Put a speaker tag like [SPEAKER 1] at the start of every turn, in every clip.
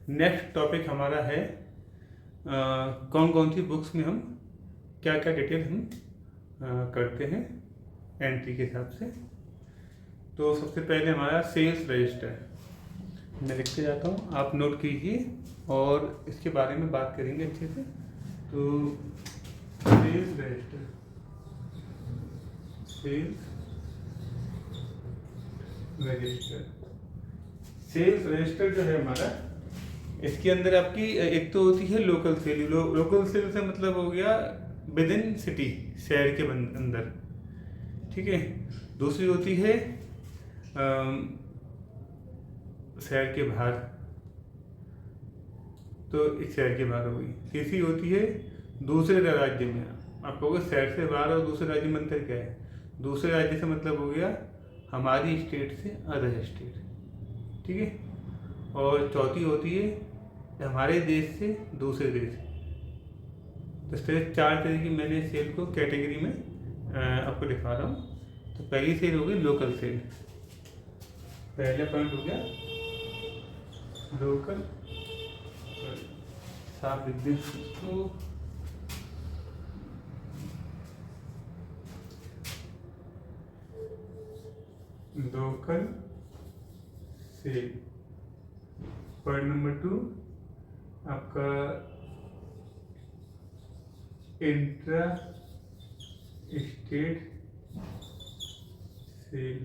[SPEAKER 1] Next topic हमारा है कौन कौन सी बुक्स में हम क्या क्या डिटेल हम करते हैं एंट्री के हिसाब से। तो सबसे पहले हमारा सेल्स रजिस्टर मैं लिख के जाता हूँ, आप नोट कीजिए और इसके बारे में बात करेंगे अच्छे से। तो sales register, sales register, sales register जो है हमारा, इसके अंदर आपकी एक तो होती है लोकल सेल। लोकल सेल से मतलब हो गया विद इन सिटी, शहर के अंदर, ठीक है। दूसरी होती है शहर के बाहर, तो इस शहर के बाहर हो गई। तीसरी होती है दूसरे राज्य में। आप कहोगे शहर से बाहर और दूसरे राज्य में अंतर क्या है? दूसरे राज्य से मतलब हो गया हमारी स्टेट से अदर स्टेट, ठीक है। और चौथी होती है हमारे देश से दूसरे देश। तो इस तरह 4 तरह की मैंने सेल को कैटेगरी में आपको दिखा रहा हूँ। तो पहली सेल होगी लोकल सेल। पहला पॉइंट हो गया लोकल, साफ लिख दें इसको, लोकल सेल। पॉइंट नंबर 2 आपका intra state sale.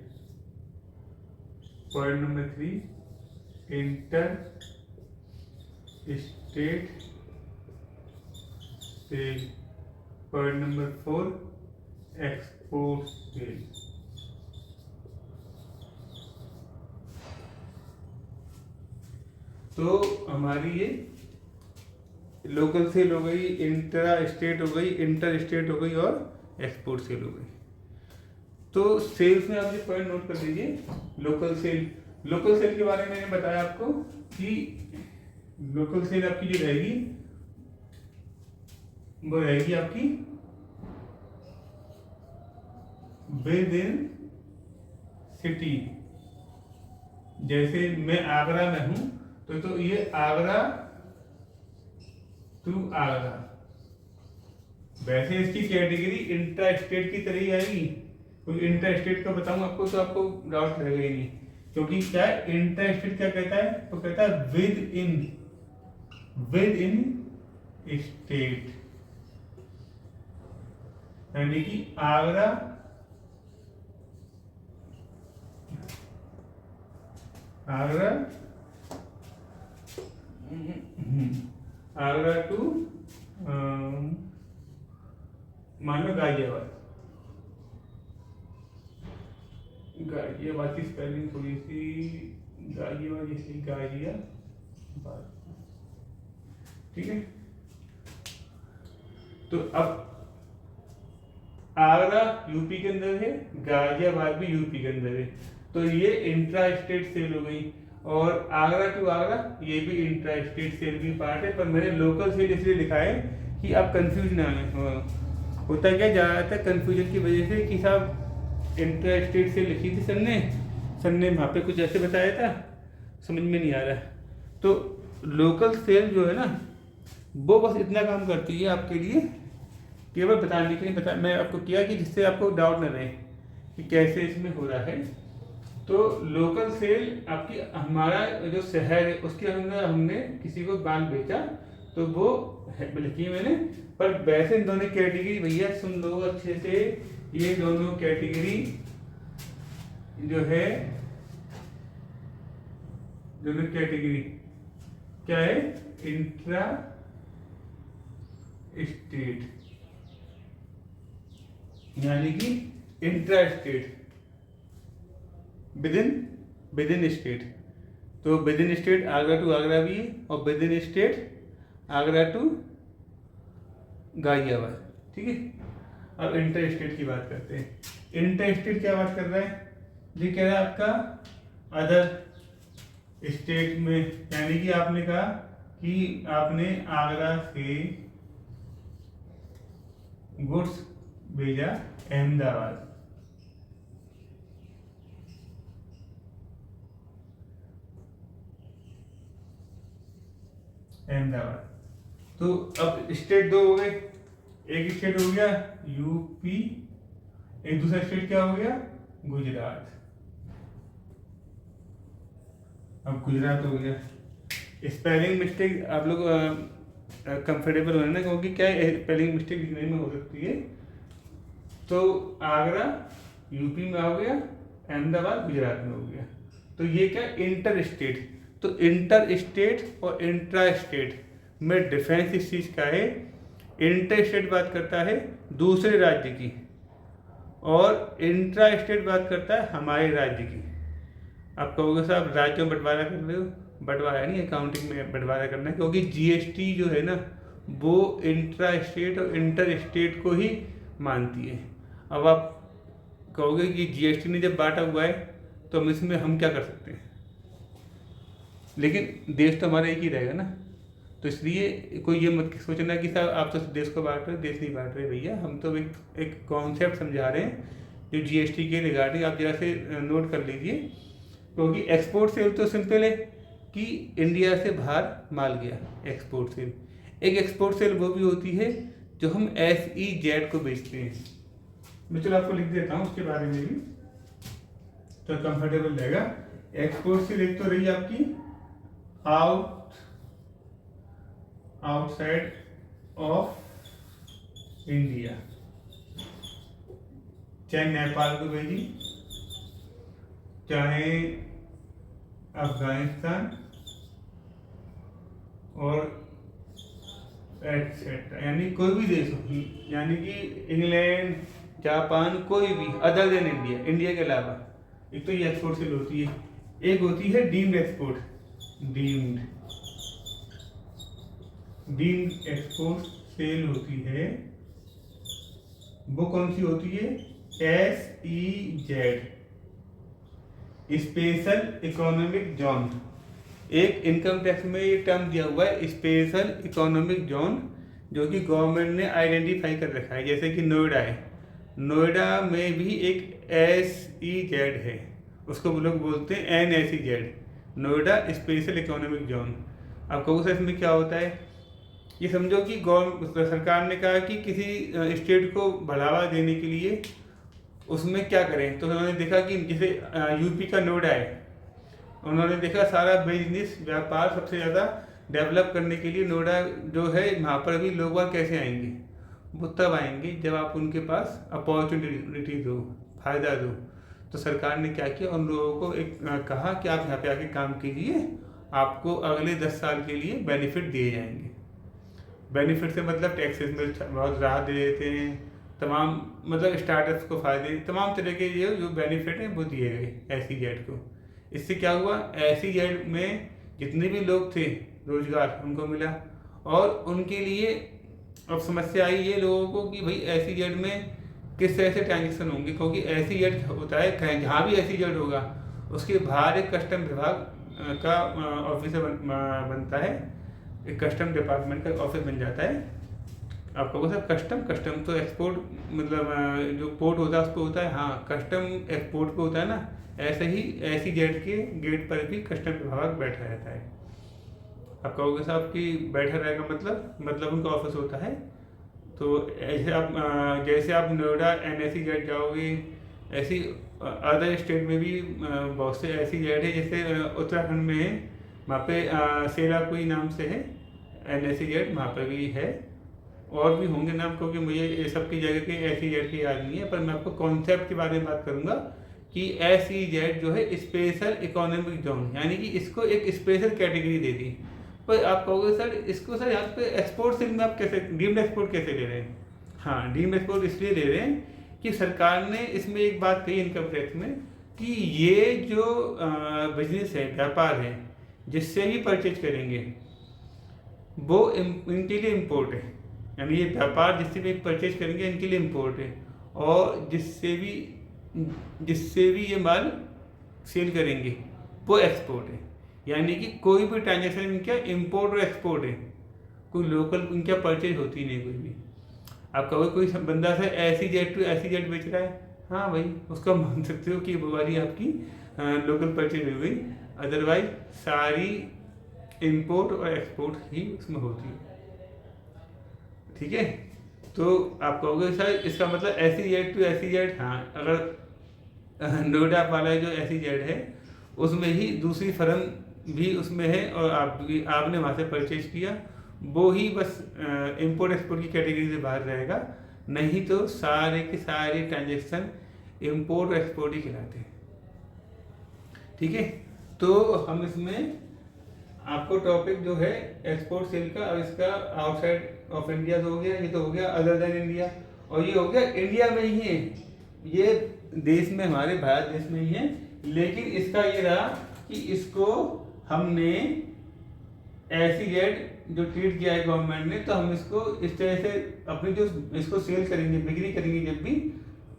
[SPEAKER 1] Point number 3 inter state sale. Point number 4 export sale. तो हमारी ये लोकल सेल हो गई, इंट्रा स्टेट हो गई, इंटर स्टेट हो गई और एक्सपोर्ट सेल हो गई। तो सेल्स में आप ये पॉइंट नोट कर लीजिए। लोकल सेल, लोकल सेल के बारे में मैंने बताया आपको कि लोकल सेल आपकी जो रहेगी वो रहेगी आपकी विद इन सिटी। जैसे मैं आगरा में हूं तो ये आगरा टू आगरा, वैसे इसकी कैटेगरी इंटर स्टेट की तरह ही आएगी। कोई इंटर स्टेट का बताऊं आपको तो आपको डाउट रहेगा ही नहीं, क्योंकि क्या है इंटर स्टेट क्या कहता है? तो कहता है विद इन स्टेट, यानी कि आगरा आगरा टू मान लो गाजियाबाद की स्पेलिंग थोड़ी सी, गाजियाबाद इसलिए गाजियाबाद, ठीक है। तो अब आगरा यूपी के अंदर है, गाजियाबाद भी यूपी के अंदर है, तो ये इंट्रा स्टेट सेल हो गई। और आगरा टू आगरा ये भी इंट्रा स्टेट सेल की पार्ट है, पर मैंने लोकल सेल इसलिए लिखा है कि आप कंफ्यूज ना हो। होता क्या ज़्यादातर कंफ्यूजन की वजह से कि साहब इंट्रा स्टेट सेल लिखी थी सर ने वहाँ पे कुछ ऐसे बताया था, समझ में नहीं आ रहा। तो लोकल सेल जो है ना वो बस इतना काम करती है आपके लिए, केवल बताने के लिए मैं आपको किया कि जिससे आपको डाउट न रहे कि कैसे इसमें हो रहा है। तो लोकल सेल आपकी, हमारा जो शहर है उसके अंदर हमने किसी को बाल बेचा तो वो लिखी मैंने। पर वैसे इन दोनों कैटेगरी भैया सुन लो अच्छे से, ये दोनों कैटेगरी जो है, दोनों कैटेगरी क्या है? इंट्रा स्टेट, यानी कि intra state within state. तो within state Agra to Agra भी है और within state Agra to Ghaziabad, ठीक है। अब इंटर स्टेट की बात करते हैं। इंटर स्टेट क्या बात कर रहा है? ये कह रहा है आपका अदर स्टेट में, यानी कि आपने कहा कि आपने आगरा से गुड्स भेजा अहमदाबाद, अहमदाबाद। तो अब स्टेट दो हो गए, एक स्टेट हो गया यूपी, एक दूसरा स्टेट क्या हो गया गुजरात। अब गुजरात हो गया। स्पेलिंग मिस्टेक आप लोग कंफर्टेबल होना ना, क्योंकि क्या स्पेलिंग मिस्टेक लिखने में हो सकती है। तो आगरा यूपी में हो गया, अहमदाबाद गुजरात में हो गया। तो ये क्या इंटर स्टेट, तो इंटर स्टेट और इंट्रा स्टेट में डिफरेंस इस चीज़ का है। इंटर स्टेट बात करता है दूसरे राज्य की, और इंट्रा स्टेट बात करता है हमारे राज्य की। आप कहोगे साहब राज्यों में बंटवारा कर रहे हो, बंटवारा नहीं, अकाउंटिंग में बंटवारा करना है, क्योंकि जीएसटी जो है ना वो इंट्रा स्टेट और इंटर स्टेट को ही मानती है। अब आप कहोगे कि जीएसटी ने जब बांटा हुआ है तो हम इसमें हम क्या कर सकते हैं, लेकिन देश तो हमारा एक ही रहेगा ना। तो इसलिए कोई ये मत सोचना कि साहब आप तो देश को बांट रहे हो, देश नहीं बांट रहे भैया, हम तो एक कॉन्सेप्ट समझा रहे हैं जो जीएसटी के रिगार्डिंग। आप जरा से नोट कर लीजिए, क्योंकि एक्सपोर्ट सेल तो सिंपल है कि इंडिया से बाहर माल गया, एक्सपोर्ट सेल। एक एक्सपोर्ट सेल वो भी होती है जो हम SEZ को बेचते हैं। मैं चलो आपको लिख देता हूँ उसके बारे में भी, तो कंफर्टेबल रहेगा। एक्सपोर्ट सेल एक तो रही आपकी आउटसाइड ऑफ इंडिया, चाहे नेपाल को भेजी, चाहे अफगानिस्तान और एटसेट्रा, यानी कोई भी देश हो, यानी कि इंग्लैंड, जापान, कोई भी अदर देन इंडिया, इंडिया के अलावा। एक तो ये एक्सपोर्ट सेल होती है, एक होती है deemed export. Deemed export cell होती है, वो कौन सी होती है, SEZ, स्पेशल इकोनॉमिक जोन। एक इनकम टैक्स में ये टर्म दिया हुआ है स्पेशल इकोनॉमिक जोन, जो कि गवर्नमेंट ने आइडेंटिफाई कर रखा है। जैसे कि नोएडा है, नोएडा में भी एक SEZ है, उसको वो लोग बोलते हैं NSEZ, Noida special economic zone. अब कहो सर इसमें क्या होता है, ये समझो कि सरकार ने कहा कि किसी स्टेट को बढ़ावा देने के लिए उसमें क्या करें, तो उन्होंने देखा कि जैसे यूपी का नोएडा है, उन्होंने देखा सारा बिजनेस व्यापार सबसे ज़्यादा डेवलप करने के लिए नोएडा जो है, वहाँ पर भी लोग वहाँ कैसे आएंगे, वो तब आएंगे जब आप उनके पास अपॉर्चुनिटी दो, फ़ायदा दो। तो सरकार ने क्या किया, उन लोगों को एक कहा कि आप यहाँ पे आके काम कीजिए, आपको अगले 10 साल के लिए बेनिफिट दिए जाएंगे। बेनिफिट से मतलब टैक्सेस में बहुत राहत दे देते हैं, तमाम मतलब स्टार्टअप्स को फ़ायदे, तमाम तरह के ये जो बेनिफिट हैं वो दिए गए SEZ को। इससे क्या हुआ, SEZ में जितने भी लोग थे रोजगार उनको मिला, और उनके लिए अब समस्या आई ये लोगों को कि भाई SEZ में किस तरह से ट्रांजेक्शन होंगे, क्योंकि SEZ होता है कहीं जहाँ भी SEZ होगा उसके बाहर एक कस्टम विभाग का ऑफिस बनता है, एक कस्टम डिपार्टमेंट का ऑफिस बन जाता है। आपको वो सब कस्टम तो एक्सपोर्ट मतलब जो पोर्ट होता है उस पर होता है, हाँ कस्टम एक्सपोर्ट पे होता है ना, ऐसे ही SEZ के गेट पर भी कस्टम विभाग बैठा रहता है। आप कहोगे साहब कि बैठा रहेगा मतलब उनका ऑफिस होता है। तो ऐसे आप जैसे आप नोएडा NSEZ जाओगे, ऐसी अदर स्टेट में भी बहुत से SEZ है, जैसे उत्तराखंड में है, वहाँ पे सेला कोई नाम से है NSEZ, वहाँ पर भी है, और भी होंगे नाम, क्योंकि मुझे ये सब की जगह के SEZ की याद नहीं है, पर मैं आपको कॉन्सेप्ट के बारे में बात करूँगा कि SEZ जो है स्पेशल इकोनॉमिक जोन, यानी कि इसको एक स्पेशल कैटेगरी दे दी। पर आप कहोगे सर इसको सर यहाँ पे एक्सपोर्ट सेल में आप कैसे डीम्ड एक्सपोर्ट कैसे ले रहे हैं। हाँ, डीम्ड एक्सपोर्ट इसलिए ले रहे हैं कि सरकार ने इसमें एक बात कही इनकम टैक्स में कि ये जो बिजनेस है, व्यापार है, जिससे भी परचेज करेंगे वो इनके लिए इम्पोर्ट है, यानी ये व्यापार जिससे भी परचेज करेंगे इनके लिए इम्पोर्ट है, और जिससे भी ये माल सेल करेंगे वो एक्सपोर्ट है। यानी कि कोई भी ट्रांजेक्शन इनका इम्पोर्ट और एक्सपोर्ट है, कोई लोकल इनका परचेज होती नहीं कोई भी। आप कहोगे कोई बंदा से SEZ टू SEZ बेच रहा है, हाँ भाई उसको मान सकते हो कि वो वाली आपकी लोकल परचेज हो गई। अदरवाइज सारी इंपोर्ट और एक्सपोर्ट ही उसमें होती है। ठीक है, तो आप कहोगे सर इसका मतलब SEZ टू SEZ, हाँ, अगर नोएडा वाला जो SEZ है उसमें ही दूसरी फर्म भी उसमें है और आपने वहाँ से परचेज किया, वो ही बस इंपोर्ट एक्सपोर्ट की कैटेगरी से बाहर रहेगा, नहीं तो सारे के सारे ट्रांजेक्शन इंपोर्ट और एक्सपोर्ट ही कहलाते हैं। ठीक है, तो हम इसमें आपको टॉपिक जो है एक्सपोर्ट सेल का, अब इसका आउटसाइड ऑफ इंडिया तो हो गया, ये तो हो गया अदर देन इंडिया, और ये हो गया इंडिया में ही है, ये देश में हमारे भारत देश में ही है, लेकिन इसका ये रहा कि इसको हमने SEZ जो ट्रीट किया है गवर्नमेंट ने, तो हम इसको इस तरह से अपनी जो इसको सेल करेंगे, बिक्री करेंगे जब भी,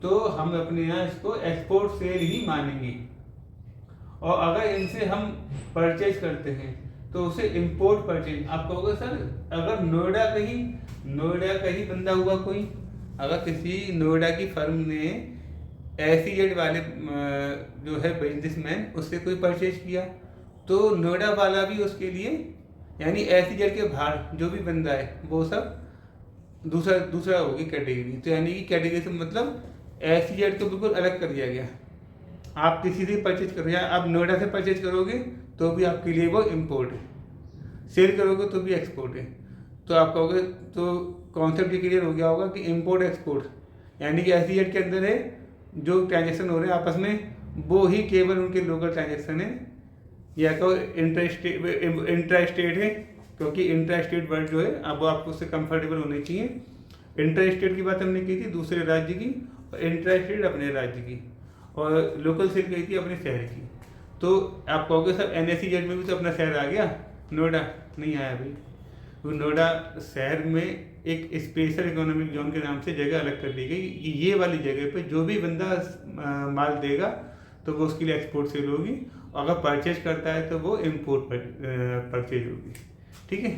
[SPEAKER 1] तो हम अपने यहाँ इसको एक्सपोर्ट सेल ही मानेंगे, और अगर इनसे हम परचेज करते हैं तो उसे इंपोर्ट परचेज। आप कहोगे सर अगर नोएडा का ही बंदा हुआ कोई, अगर किसी नोएडा की फर्म ने SEZ वाले जो है बिजनेसमैन उससे कोई परचेज किया, तो नोएडा वाला भी उसके लिए, यानी SEZ के बाहर जो भी बंदा है वो सब दूसरा होगी कैटेगरी, तो यानी कि कैटेगरी से मतलब SEZ को बिल्कुल अलग कर दिया गया। आप किसी से परचेज करो, या आप नोएडा से परचेज करोगे तो भी आपके लिए वो इम्पोर्ट है, सेल करोगे तो भी एक्सपोर्ट है। तो आप कहोगे, तो कॉन्सेप्ट क्लियर हो गया होगा कि इम्पोर्ट एक्सपोर्ट यानी कि SEZ के अंदर है जो ट्रांजेक्शन हो रहे हैं आपस में, वो ही केवल उनके लोकल ट्रांजेक्शन है, या कहो इंट्रा स्टेट है, क्योंकि इंट्रा स्टेट वर्ड जो है अब वो आपको उससे कंफर्टेबल होने चाहिए। इंट्रा स्टेट की बात हमने की थी दूसरे राज्य की, और इंट्रा स्टेट अपने राज्य की, और लोकल सेल गई थी अपने शहर की। तो आप कहोगे सर NSEZ में भी तो अपना शहर आ गया, नोएडा नहीं आया भाई। तो नोएडा शहर में एक स्पेशल इकोनॉमिक जोन के नाम से जगह अलग कर दी गई, ये वाली जगह पे जो भी बंदा माल देगा तो वो उसके लिए एक्सपोर्ट सेल होगी, और अगर परचेज करता है तो वो इम्पोर्ट परचेज होगी। ठीक है,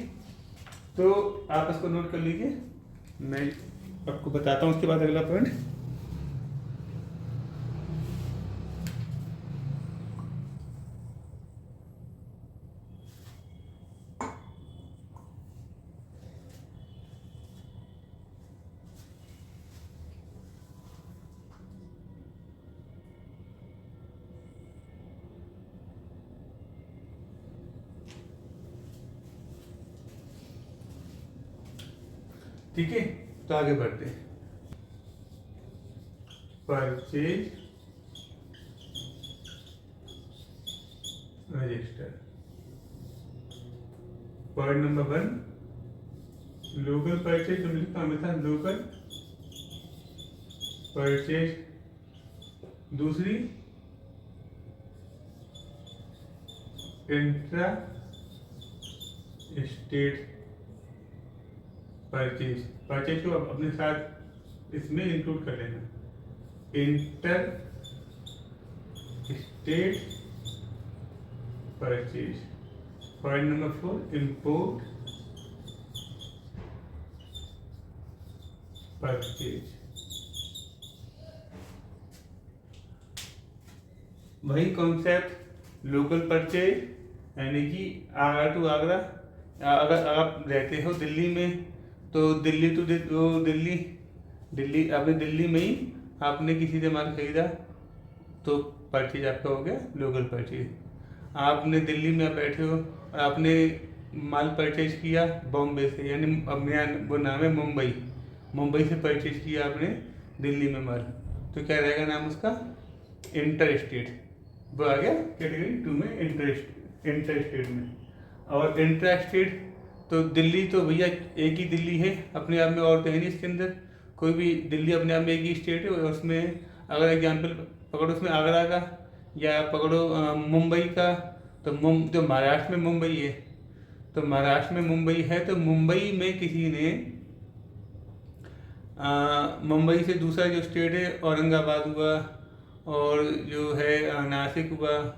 [SPEAKER 1] तो आप इसको नोट कर लीजिए, मैं आपको बताता हूँ उसके बाद अगला पॉइंट। ठीक है, तो आगे बढ़ते हैं। Purchase register, point number 1, local purchase जो लिखता हूं हमेशा लोकल परचेज। दूसरी इंट्रा स्टेट परचेज को अपने साथ इसमें इंक्लूड कर लेना, inter state purchase. Point number 4, import purchase. वही कॉन्सेप्ट लोकल परचेज, यानी कि आगरा टू आगरा। अगर आप रहते हो दिल्ली में तो दिल्ली टू दिल्ली आपने दिल्ली में ही आपने किसी से माल खरीदा तो परचेज आपका हो गया लोकल परचेज। आपने दिल्ली में आप बैठे हो और आपने माल परचेज किया बॉम्बे से, यानी अपने वो नाम है मुंबई से परचेज किया आपने दिल्ली में माल, तो क्या रहेगा नाम उसका, इंटर स्टेट। वो आ गया कैटेगरी 2 में, इंटर स्टेट में। और इंट्रा स्टेट तो दिल्ली तो भैया एक ही दिल्ली है अपने आप में, और तो है नहीं इसके अंदर कोई भी, दिल्ली अपने आप में एक ही स्टेट है। और उसमें अगर एग्जाम्पल पकड़ो उसमें आगरा का, या पकड़ो मुंबई का, तो महाराष्ट्र में मुंबई है, तो महाराष्ट्र में मुंबई है, तो मुंबई में किसी ने मुंबई से दूसरा जो स्टेट है औरंगाबाद हुआ, और जो है नासिक हुआ,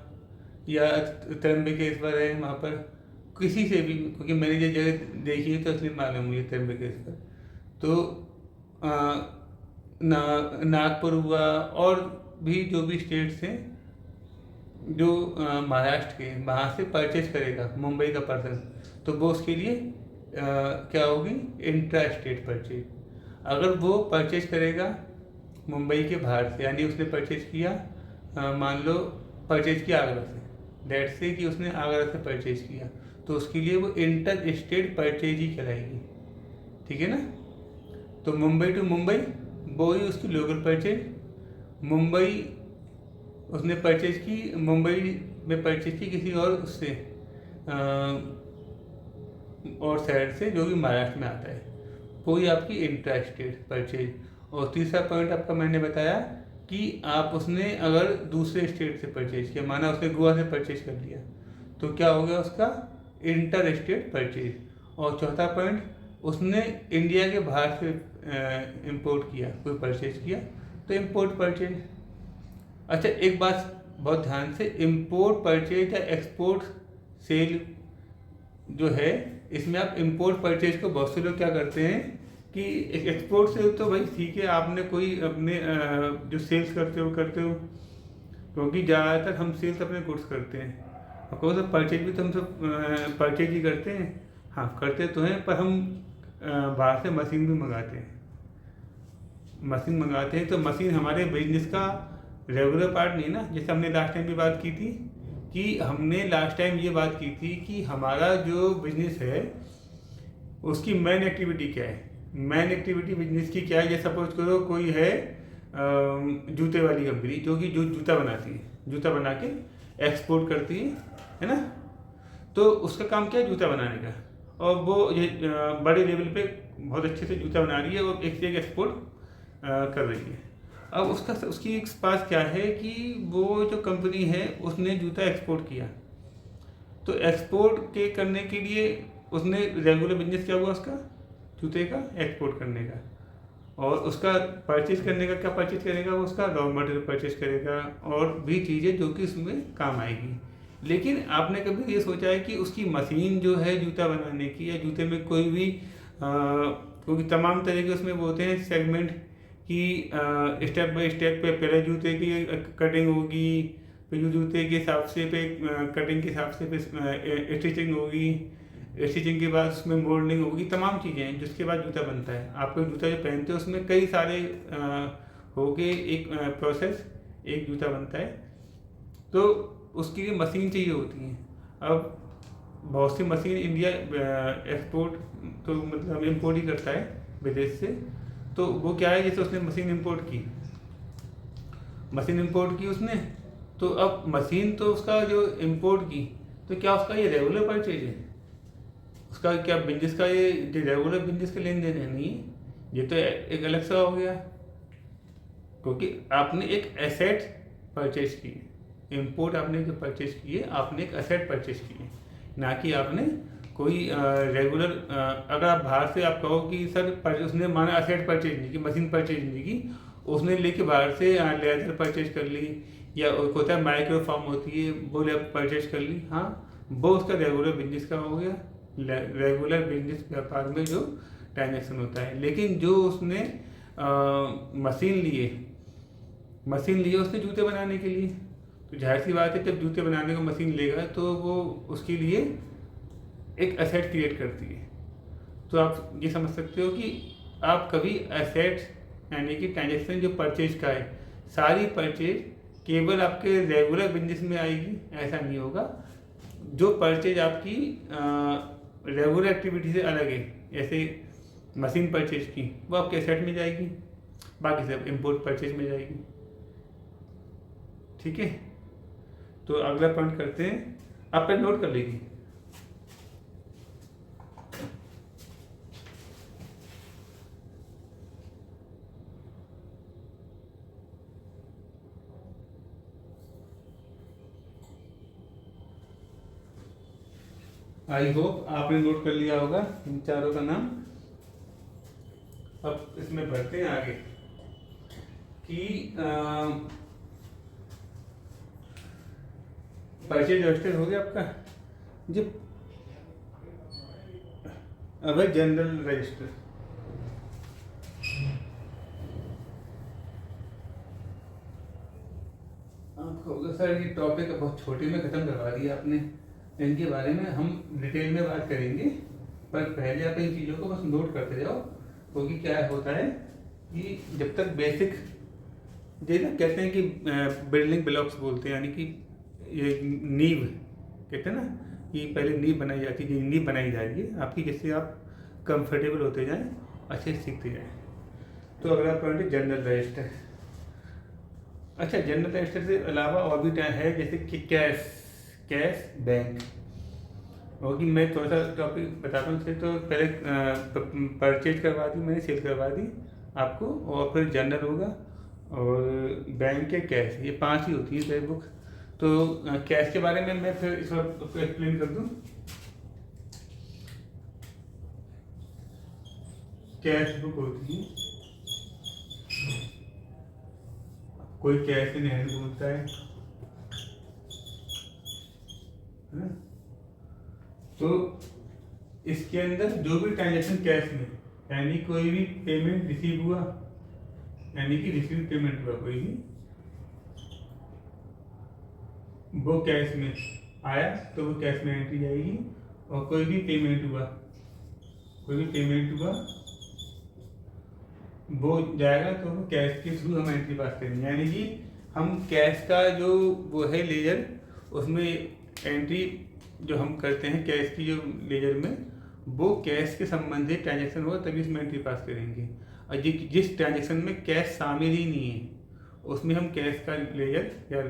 [SPEAKER 1] या त्र्यंबकेश्वर है, वहाँ पर किसी से भी, क्योंकि मैंने ये जगह देखी है तो इसलिए मालूम मुझे त्र्यंबकेश्वर, तो नागपुर हुआ, और भी जो भी स्टेट्स हैं जो महाराष्ट्र के वहाँ से परचेज करेगा मुंबई का पर्सन, तो वो उसके लिए क्या होगी, इंट्रा स्टेट परचेज। अगर वो परचेज करेगा मुंबई के बाहर से, यानी उसने परचेज किया मान लो परचेज किया आगरा से, डेट से कि उसने आगरा से परचेज किया, तो उसके लिए वो इंटर स्टेट परचेज ही कहलाएगी। ठीक है ना। तो मुंबई टू मुंबई वो ही उसकी लोकल परचेज। मुंबई उसने परचेज की, मुंबई में परचेज की किसी और उससे और शहर से जो कि महाराष्ट्र में आता है, वही आपकी इंट्रा स्टेट परचेज। और तीसरा पॉइंट आपका मैंने बताया कि आप उसने अगर दूसरे स्टेट से परचेज किया, माना उसने गोवा से परचेज कर लिया, तो क्या हो गया उसका इंटर स्टेट परचेज। और चौथा पॉइंट, उसने इंडिया के बाहर से इंपोर्ट किया, कोई परचेज किया, तो इंपोर्ट परचेज। अच्छा एक बात बहुत ध्यान से, इंपोर्ट परचेज या एक्सपोर्ट सेल जो है, इसमें आप इंपोर्ट परचेज को बहुत से लोग क्या करते हैं कि एक्सपोर्ट सेल तो भाई ठीक है, आपने कोई अपने जो सेल्स करते हो, क्योंकि ज़्यादातर हम सेल्स अपने गुड्स करते हैं। और कौन सा परचेज भी तो हम सब परचेज ही करते हैं, हाँ करते तो हैं, पर हम बाहर से मशीन भी मंगाते हैं। तो मशीन हमारे बिजनेस का रेगुलर पार्ट नहीं ना। जैसे हमने लास्ट टाइम भी बात की थी कि हमने लास्ट टाइम ये बात की थी कि हमारा जो बिजनेस है उसकी मेन एक्टिविटी क्या है। मेन एक्टिविटी बिजनेस की क्या है, जैसे सपोज करो कोई है जूते वाली कंपनी जो कि जो जूता बनाती है, जूता बना के एक्सपोर्ट करती है ना। तो उसका काम क्या है, जूता बनाने का, और वो ये बड़े लेवल पे बहुत अच्छे से जूता बना रही है और एक से एक एक्सपोर्ट कर रही है। अब उसकी एक पास क्या है कि वो जो कंपनी है उसने जूता एक्सपोर्ट किया, तो एक्सपोर्ट के करने के लिए उसने रेगुलर बिजनेस क्या हुआ उसका, जूते का एक्सपोर्ट करने का। और उसका परचेज करने का क्या परचेज करेगा, वो उसका रॉ मटेरियल परचेज करेगा और भी चीज़ें जो कि उसमें काम आएगी। लेकिन आपने कभी ये सोचा है कि उसकी मशीन जो है जूता बनाने की, या जूते में कोई भी क्योंकि तमाम तरह के उसमें वो होते हैं सेगमेंट कि स्टेप बाय स्टेप पे पहले जूते की कटिंग होगी, फिर जूते के हिसाब से पे कटिंग के हिसाब से फिर स्टिचिंग होगी, स्टिचिंग के बाद उसमें मोल्डिंग होगी, तमाम चीज़ें हैं जिसके बाद जूता बनता है। आपको जूता जो पहनते हो उसमें कई सारे होके एक प्रोसेस एक जूता बनता है, तो उसके लिए मशीन चाहिए होती है। अब बहुत सी मशीन इंडिया एक्सपोर्ट तो मतलब इम्पोर्ट ही करता है विदेश से। तो वो क्या है, जैसे उसने मशीन इंपोर्ट की उसने, तो अब मशीन तो उसका जो इंपोर्ट की, तो क्या उसका ये रेगुलर परचेज है, उसका क्या बिजनेस का ये रेगुलर बिजनेस का लेन देन है, नहीं है, ये तो एक अलग सा हो गया, क्योंकि आपने एक एसेट परचेज की है। इंपोर्ट आपने जो परचेज की है, आपने एक एसेट परचेज की है, ना कि आपने कोई रेगुलर अगर आप बाहर से आप कहो कि सर उसने माना एसेट परचेज नहीं की, मशीन परचेज नहीं की, उसने लेके बाहर से लेदर परचेज कर ली, या होता है माइक्रो फार्म होती है वो परचेज कर ली, हाँ वो उसका रेगुलर बिजनेस का हो गया, रेगुलर बिजनेस व्यापार में जो ट्रांजेक्शन होता है। लेकिन जो उसने मशीन लिए उसने जूते बनाने के लिए, तो जाहिर सी बात है जब जूते बनाने को मशीन लेगा तो वो उसके लिए एक एसेट क्रिएट करती है। तो आप ये समझ सकते हो कि आप कभी एसेट यानी कि ट्रांजेक्शन जो परचेज का है, सारी परचेज केवल आपके रेगुलर बिजनेस में आएगी ऐसा नहीं होगा। जो परचेज आपकी रेगुलर एक्टिविटी से अलग है, जैसे मशीन परचेज की, वो आपके एसेट में जाएगी, बाकी सब इंपोर्ट परचेज में जाएगी। ठीक है, तो अगला पॉइंट करते हैं, आप पे नोट कर लीजिए। आई होप आपने नोट कर लिया होगा इन चारों का नाम। अब इसमें बढ़ते हैं आगे कि परचेज रजिस्टर हो गया आपका जी। अब है जनरल रजिस्टर। आप
[SPEAKER 2] कहोगे सर ये टॉपिक बहुत छोटे में ख़त्म करवा दिया आपने, इनके बारे में हम डिटेल में बात करेंगे, पर पहले आप इन चीज़ों को बस नोट करते जाओ, क्योंकि क्या होता है कि जब तक बेसिक ये ना कहते हैं कि बिल्डिंग ब्लॉक्स बोलते हैं, यानी कि ये नींव कहते हैं ना कि पहले नींव बनाई जाती है, नींव बनाई जा रही है आपकी, जिससे आप कंफर्टेबल होते जाएं, अच्छे से सीखते जाएं। तो अगला पॉइंट है जनरल रजिस्टर। अच्छा, जनरल रजिस्टर से अलावा और भी है, जैसे कि कैश बैंक, और कि मैं थोड़ा सा टॉपिक बताता हूँ। तो पहले परचेज करवा दी मैंने, सेल करवा दी आपको, और फिर जनरल होगा और बैंक के कैश, ये 5 ही होती है बुक। तो कैश के बारे में मैं फिर इस वक्त आपको एक्सप्लेन कर दूँ। कैश बुक होती है, कोई कैश इन हैंड बोलता है ना? तो इसके अंदर जो भी ट्रांजेक्शन कैश में, यानी कोई भी पेमेंट रिसीव हुआ, यानी कि रिसीव पेमेंट हुआ कोई भी, वो कैश में आया तो वो कैश में एंट्री जाएगी। और कोई भी पेमेंट हुआ वो जाएगा तो वो कैश के थ्रू हम एंट्री पास करेंगे, यानी कि हम कैश का जो वो है लेजर, उसमें एंट्री जो हम करते हैं कैश की जो लेजर में, वो कैश के संबंधित ट्रांजैक्शन होगा तभी उसमें एंट्री पास करेंगे। और जिस ट्रांजैक्शन में कैश शामिल ही नहीं है उसमें हम कैश का लेजर या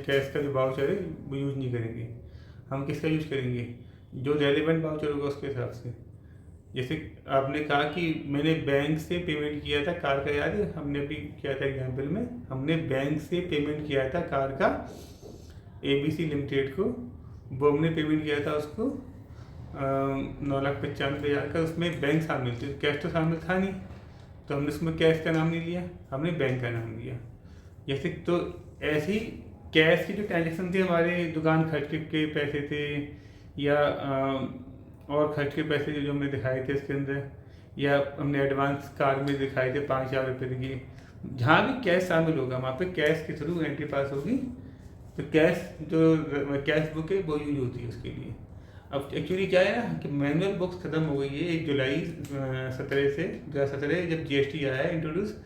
[SPEAKER 2] कैश का जो वाउचर है वो यूज़ नहीं करेंगे। हम किसका यूज़ करेंगे? जो रेलिवेंट वाउचर होगा उसके हिसाब से। जैसे आपने कहा कि मैंने बैंक से पेमेंट किया था कार का, याद है हमने अभी किया था एग्जाम्पल में, हमने बैंक से पेमेंट किया था कार का ABC लिमिटेड को, वो हमने पेमेंट किया था उसको 9,95,000 का। उसमें बैंक शामिल थी, कैश तो शामिल था नहीं, तो हमने उसमें कैश का नाम नहीं लिया, हमने बैंक का नाम लिया। जैसे तो ऐसे ही कैश की जो ट्रांजेक्शन थी, हमारे दुकान खर्च के पैसे थे या और खर्च के पैसे जो हमने दिखाए थे इसके अंदर, या हमने एडवांस कार में दिखाए थे 5,000 रुपये की, जहाँ भी कैश शामिल होगा वहाँ पे कैश के थ्रू एंट्री पास होगी। तो कैश जो कैश बुक है वो यूज होती है उसके लिए। अब एक्चुअली क्या है ना कि मैनुअल बुक्स खत्म हो गई है 1 जुलाई 2017 जब GST आया है इंट्रोड्यूस।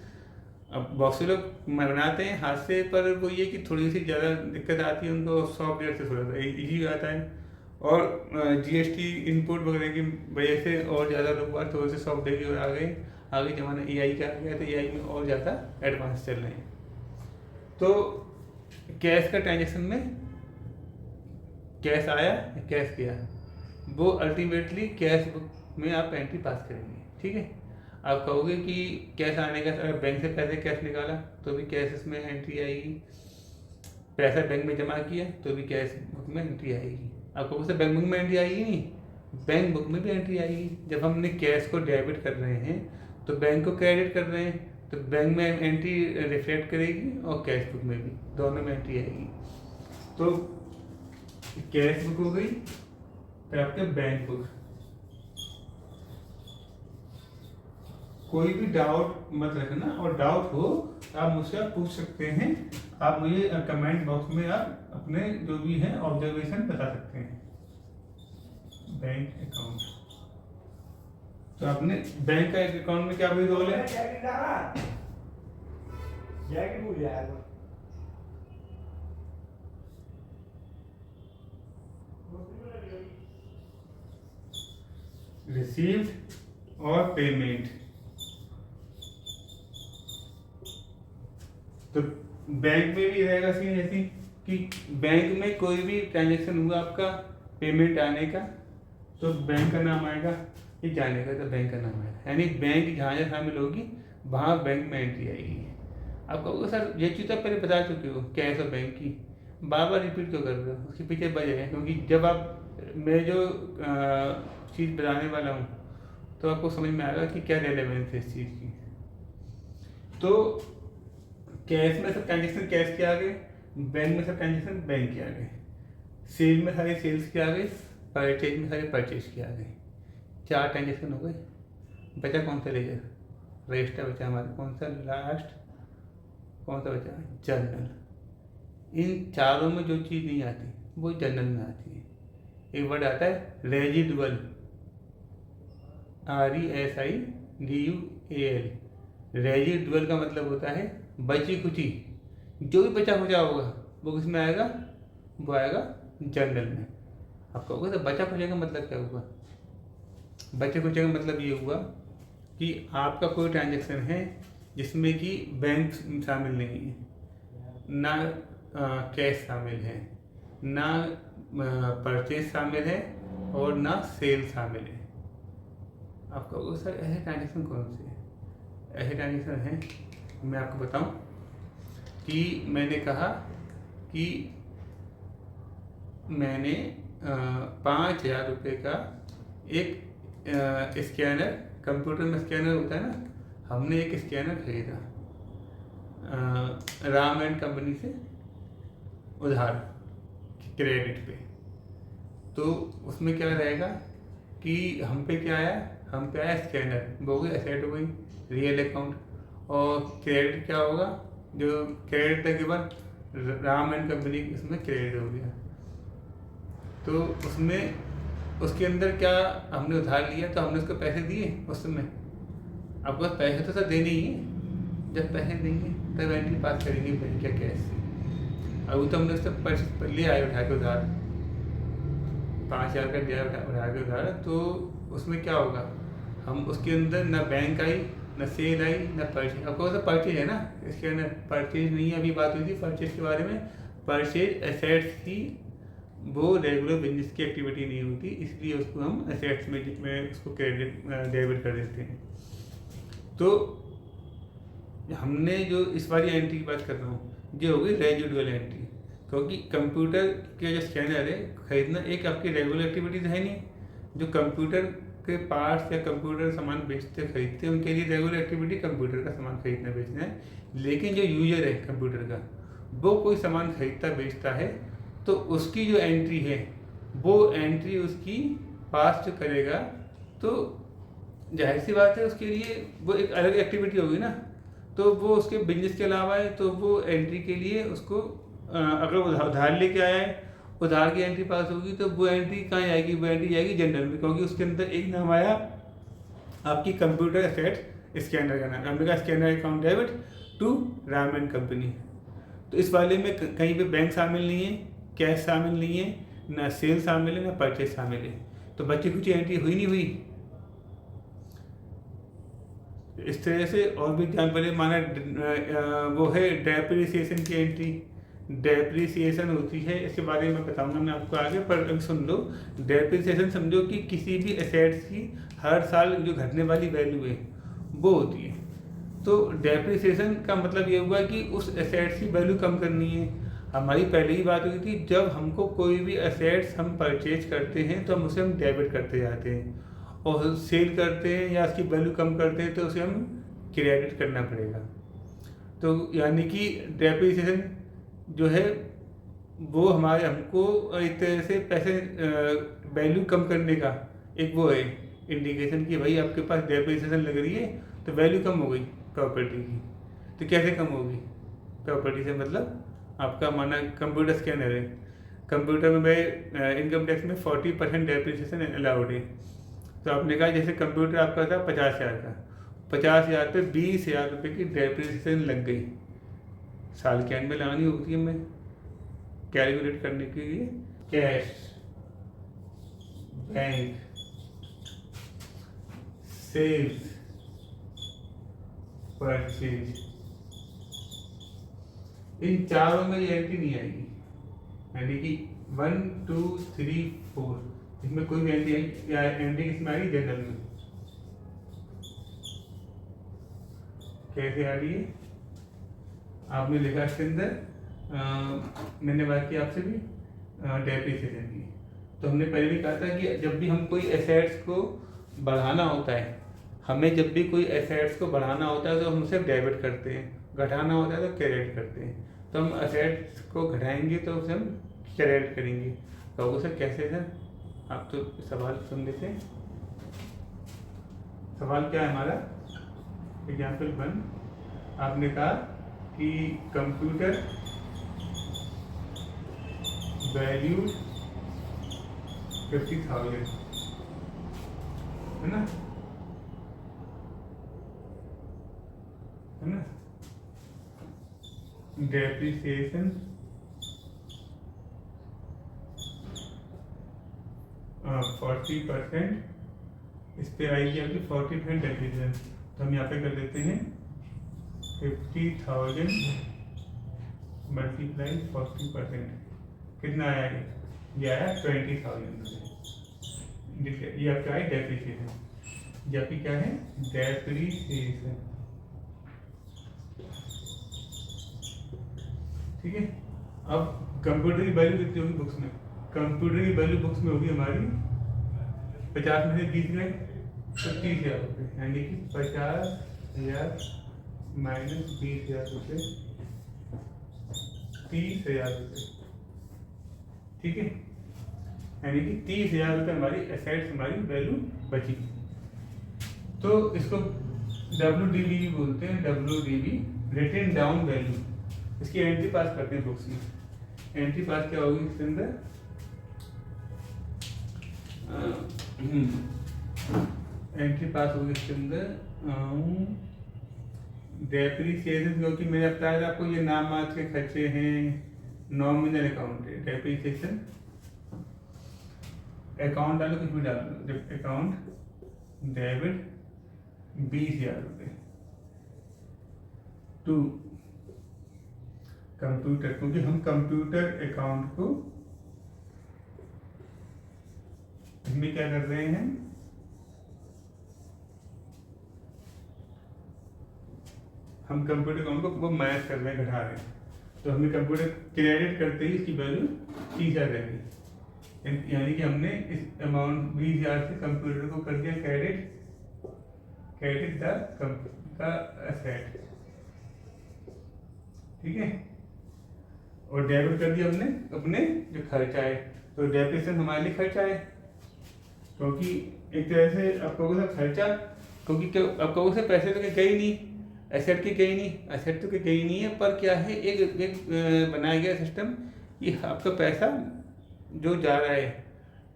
[SPEAKER 2] अब बहुत से लोग बनाते हैं हाथ से, पर वो ये कि थोड़ी सी ज़्यादा दिक्कत आती है उनको, सॉफ्टवेयर से थोड़ा सा ईजी आता है, और GST इनपुट वगैरह की वजह से और ज़्यादा लोग बात थोड़े से सॉफ्टवेयर की ओर आ गए। आगे ज़माना AI का आ गया, तो AI में और ज़्यादा एडवांस चल रहे हैं। तो कैश का ट्रांजेक्शन में कैश आया या कैश गया, वो अल्टीमेटली कैश बुक में आप एंट्री पास करेंगे। ठीक है, आप कहोगे कि कैश आने का, अगर बैंक से पैसे कैश निकाला तो भी कैश इसमें एंट्री आएगी, पैसा बैंक में जमा किया तो भी कैश बुक में एंट्री आएगी। आप कहोगे सर बैंक बुक में एंट्री आएगी नहीं, बैंक बुक में भी एंट्री आएगी। जब हमने कैश को डेबिट कर रहे हैं तो बैंक को क्रेडिट कर रहे हैं, तो बैंक में एंट्री रिफ्लेक्ट करेगी और कैश बुक में भी, दोनों में एंट्री आएगी। तो कैश बुक हो गई, फिर आपके बैंक बुक। कोई भी डाउट मत रखना, और डाउट हो आप मुझसे पूछ सकते हैं। आप मुझे कमेंट बॉक्स में आप अपने जो भी है ऑब्जर्वेशन बता सकते हैं। बैंक अकाउंट, तो आपने बैंक का अकाउंट में क्या भी रोल है? रिसीव्ड और पेमेंट। तो बैंक में भी रहेगा सीन ऐसी कि बैंक में कोई भी ट्रांजैक्शन हुआ आपका पेमेंट आने का तो बैंक का नाम आएगा, ये जाने का तो बैंक का नाम आएगा, यानी बैंक जहाँ जहाँ शामिल होगी वहाँ बैंक में एंट्री आएगी। आप कहोगे सर ये चीज़ आप पहले बता चुके हो कैश और बैंक की, बार बार रिपीट क्यों कर रहे हो? उसके पीछे वजह है, क्योंकि जब आप मैं जो चीज़ बताने वाला हूँ तो आपको समझ में आएगा कि क्या रेलेवेंस है इस चीज़ की। तो कैश में सब ट्रांजेक्शन कैश के आ गए, बैंक में सब ट्रांजेक्शन बैंक के आ गए, सेल में सारे सेल्स के आ गए, परचेज में सारे परचेज के आ गए। 4 ट्रांजेक्शन हो गए। बचा कौन सा लेजर? रजिस्टर बचा हमारा। कौन सा लास्ट? कौन सा बचा? जर्नल। इन चारों में जो चीज़ नहीं आती वो जनरल में आती है। एक वर्ड आता है रेजिडुअल, RESIDUAL। रेजिडुअल का मतलब होता है बची कुची, जो भी बचा खुचा होगा वो किस में आएगा, वो आएगा जनरल में। आप कहोगे तो बचा खुचा का मतलब क्या हुआ? बचे खुचे का मतलब ये हुआ कि आपका कोई ट्रांजैक्शन है जिसमें कि बैंक शामिल नहीं है, ना कैश शामिल है, ना परचेज शामिल है और ना सेल शामिल है। आप कहोगे सर ऐसे ट्रांजेक्शन कौन से हैं? ऐसे ट्रांजेक्शन हैं, मैं आपको बताऊं कि मैंने कहा कि मैंने 5,000 रुपये का एक स्कैनर, कंप्यूटर में स्कैनर होता है ना, हमने एक स्कैनर खरीदा राम एंड कंपनी से उधार क्रेडिट पे। तो उसमें क्या रहेगा कि हम पे क्या आया, हम पे आया स्कैनर, वो हो गई एसेट हो गई, रियल अकाउंट। और क्रेडिट क्या होगा, जो क्रेडिट था गिवन राम एंड कंपनी, उसमें क्रेडिट हो गया। तो उसमें उसके अंदर क्या हमने उधार लिया तो हमने उसको पैसे दिए उस समय। आपको पास पैसे तो सर देने ही है, जब पैसे देंगे तब एंट्री पास करेंगे बैंक या कैश से। अभी तो हमने उससे पैसे ले आए उठा के उधार, 5,000 का दिया उठा के उधार, तो उसमें क्या होगा, हम उसके अंदर ना बैंक आई, ना सेल आई, ना परचेज। आपको तो परचेज है ना, इसके अंदर परचेज नहीं है। अभी बात हुई थी परचेज के बारे में। परचेज एसेट्स की वो रेगुलर बिजनेस की एक्टिविटी नहीं होती, इसलिए उसको हम एसेट्स में उसको क्रेडिट डेबिट कर देते हैं। तो हमने जो इस वाली एंट्री की बात कर रहा हूँ, ये होगी रेजिडुअल एंट्री, क्योंकि कंप्यूटर के जो स्कैनर है खरीदना एक आपकी रेगुलर एक्टिविटी है नहीं। जो कंप्यूटर के पार्ट्स या कंप्यूटर सामान बेचते खरीदते हैं उनके लिए रेगुलर एक्टिविटी कंप्यूटर का सामान खरीदना बेचना है। लेकिन जो यूजर है कंप्यूटर का, वो कोई सामान खरीदता बेचता है तो उसकी जो एंट्री है वो एंट्री उसकी पास जो करेगा, तो जाहिर सी बात है उसके लिए वो एक अलग एक्टिविटी होगी ना। तो वो उसके बिजनेस के अलावा है, तो वो एंट्री के लिए उसको अगर उधार लेके आया है, उधार की एंट्री पास होगी, तो वो एंट्री कहाँ आएगी, वो एंट्री जाएगी जनरल में, क्योंकि उसके अंदर एक नाम आया आपकी कंप्यूटर एसेट स्कैनर का नाम, हमने कहा scanner account debit to Ram and company. तो इस वाले में कहीं पे बैंक शामिल नहीं है, कैश शामिल नहीं है, ना सेल शामिल है, ना परचेज शामिल है, तो बच्चे कुछ एंट्री हुई नहीं हुई। इस तरह से और भी ध्यान पड़े, माना वो है डेप्रिसिएशन की एंट्री। डेप्रिसिएशन होती है, इसके बारे में बताऊंगा मैं आपको आगे, पर अभी सुन लो। डेप्रिसिएशन समझो कि किसी भी एसेट्स की हर साल जो घटने वाली वैल्यू है वो होती है। तो डेप्रिसिएशन का मतलब ये हुआ कि उस एसेट्स की वैल्यू कम करनी है। हमारी पहले ही बात हुई थी, जब हमको कोई भी एसेट्स हम परचेज करते हैं तो हम उसे हम डेबिट करते जाते हैं, और सेल करते हैं या उसकी वैल्यू कम करते हैं तो उसे हम क्रेडिट करना पड़ेगा। तो यानी कि डेप्रिसिएशन जो है वो हमारे हमको एक तरह से पैसे वैल्यू कम करने का एक वो है इंडिकेशन कि भाई आपके पास डेप्रिसिएशन लग रही है तो वैल्यू कम हो गई प्रॉपर्टी की। तो कैसे कम होगी प्रॉपर्टी से, मतलब आपका माना कंप्यूटर स्कैनर है, कंप्यूटर में इनकम टैक्स में 40% डेप्रिसिएशन अलाउड है। तो आपने कहा जैसे कंप्यूटर आपका था 50,000 का, 50,000 पे 20,000 रुपये की डेप्रिसिएशन लग गई, साल के एंड में लगानी होती है हमें कैलकुलेट करने के लिए। कैश, बैंक, सेल्स, परचेज, इन चारों में ये एंट्री नहीं आएगी, यानी कि 1 2 3 4 इसमें कोई भी एंट्री या एंट्री इसमें आएगी जनरल में। कैसे आ रही है, आपने लिखा इसके अंदर मैंने बात की आपसे भी डेप्रिसिएशन की। तो हमने पहले भी कहा था कि जब भी हम कोई एसेट्स को बढ़ाना होता है, हमें जब भी कोई एसेट्स को बढ़ाना होता है तो हम उसे डेबिट करते हैं, घटाना होता है तो क्रेडिट करते हैं। तो हम एसेट्स को घटाएंगे तो उसे हम क्रेडिट करेंगे। तो सर कैसे सर, आप तो सवाल सुन लेते हैं। सवाल क्या है हमारा, एग्जाम्पल 1, आपने कहा कि कंप्यूटर वैल्यूड 50,000, है ना, है ना। डेप्रिसिएशन 40%, इस पे आएगी आपकी 40% डेप्रिसिएशन। तो हम यहाँ पे कर देते हैं 50,000 मल्टीप्लाई 40%, कितना आया ये आया 20,000। ये आपका है डेप्रिसिएशन, ये आपकी क्या है डेप्रिसिएशन, ठीक है। अब कंप्यूटर की वैल्यू कितनी होगी बुक्स में, कंप्यूटर की वैल्यू बुक्स में होगी हमारी 50 में से 20 गए तो 30,000 रुपये, यानी कि 50,000 माइनस 20,000 रुपये 30,000 रुपये, ठीक है। यानी कि 30,000 रुपये हमारी एसेट्स हमारी वैल्यू बची। तो इसको WDV भी बोलते हैं, WDV रिटन डाउन वैल्यू। इसकी एंट्री पास करते हैं बुक्स में। एंट्री पास क्या होगी इसके अंदर, एंट्री पास होगी इसके अंदर डेप्रिसिएशन, क्योंकि मैंने बताया था आपको ये नाम मात्र के खर्चे हैं, नॉमिनल अकाउंट है। डेप्रिसिएशन अकाउंट डालो, कुछ भी डालो, अकाउंट डेबिट 20,000 रुपये टू कंप्यूटर, क्योंकि हम कंप्यूटर अकाउंट को इसमें क्या कर रहे हैं, हम कंप्यूटर अकाउंट को वो माइनस कर रहे हैं, घटा रहे हैं। तो हमने कंप्यूटर क्रेडिट करते ही इसकी वैल्यू 30,000 रहेगी, यानी कि हमने इस अमाउंट 20,000 से कंप्यूटर को कर दिया क्रेडिट, क्रेडिट द एसेट, ठीक है। और डेबिट कर दिया हमने अपने जो खर्चा है, तो डेप्रिसिएशन हमारे लिए खर्चा है, क्योंकि एक तरह से आप कहोगे सर खर्चा, क्योंकि आप कहोगे सर पैसे तो गए ही नहीं, एसेट के गई नहीं, एसेट तो गई नहीं है, पर क्या है एक बनाया गया सिस्टम कि आपका पैसा जो जा रहा है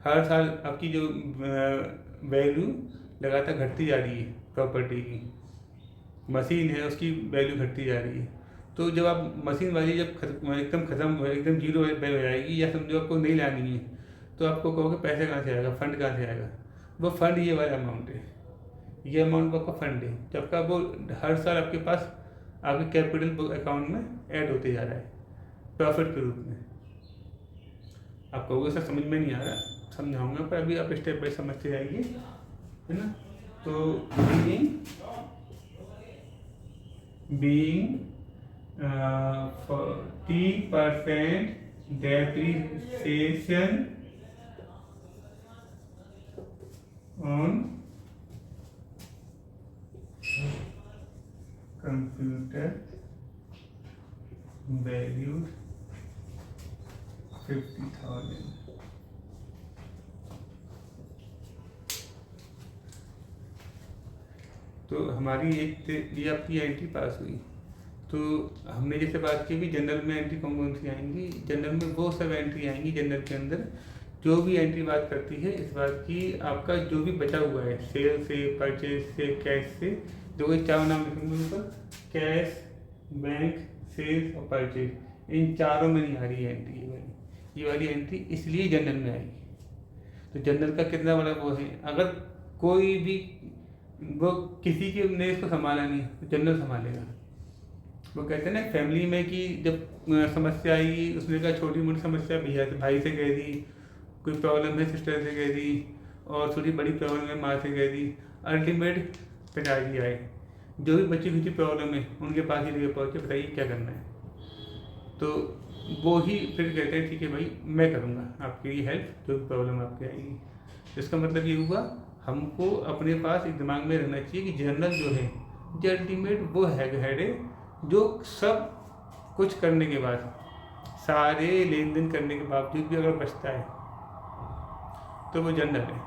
[SPEAKER 2] हर साल आपकी जो वैल्यू लगातार घटती जा रही है, प्रॉपर्टी की मशीन है उसकी वैल्यू घटती जा रही है। तो जब आप मशीन वाली जब एकदम ख़त्म एकदम जीरो हो जाएगी, या समझो आपको नहीं लानी है, तो आपको कहोगे पैसे कहाँ से आएगा, फंड कहाँ से आएगा, वो फंड ये वाला अमाउंट है, ये अमाउंट आपका फंड है, जबकि वो हर साल आपके पास आपके कैपिटल अकाउंट में ऐड होते जा रहा है प्रॉफिट के रूप में। आप कहोगे सर समझ में नहीं आ रहा, समझाऊंगा, पर अभी आप स्टेप बाय समझते जाइए, है ना। तो being 40% depreciation on computer valued 50,000। तो हमारी ये आपकी एंट्री पास हुई। तो हमने जैसे बात की भी जनरल में एंट्री कौन कौन सी आएंगी, जनरल में वो सब एंट्री आएंगी जनरल के अंदर जो भी एंट्री बात करती है इस बात की आपका जो भी बचा हुआ है सेल से, परचेज से, कैश से, जो ये चारों नाम लिखेंगे उन पर, कैश, बैंक, सेल्स और परचेज, इन चारों में नहीं आ रही है एंट्री ये वाली एंट्री इसलिए जनरल में आएगी। तो जनरल का कितना बड़ा वो है, अगर कोई भी वो किसी के ने इसको संभाला नहीं तो जनरल संभालेगा। वो कहते हैं ना फैमिली में कि जब समस्या आई, उसने कहा छोटी मोटी समस्या भैया से भाई से कह दी, कोई प्रॉब्लम है सिस्टर से कह दी, और थोड़ी बड़ी प्रॉब्लम है माँ से कह दी, अल्टीमेट पिताजी आए, जो भी बच्ची खुची प्रॉब्लम है उनके पास ही लेके पहुँचे, बताइए क्या करना है। तो वो ही फिर कहते हैं ठीक है भाई मैं करूँगा आपकी हेल्प, जो भी प्रॉब्लम आपकी आएगी। इसका मतलब ये हुआ हमको अपने पास एक दिमाग में रखना चाहिए कि जनरल जो है जो अल्टीमेट वो हेड है जो सब कुछ करने के बाद, सारे लेन देन करने के बावजूद भी अगर बचता है तो वो जनरल है।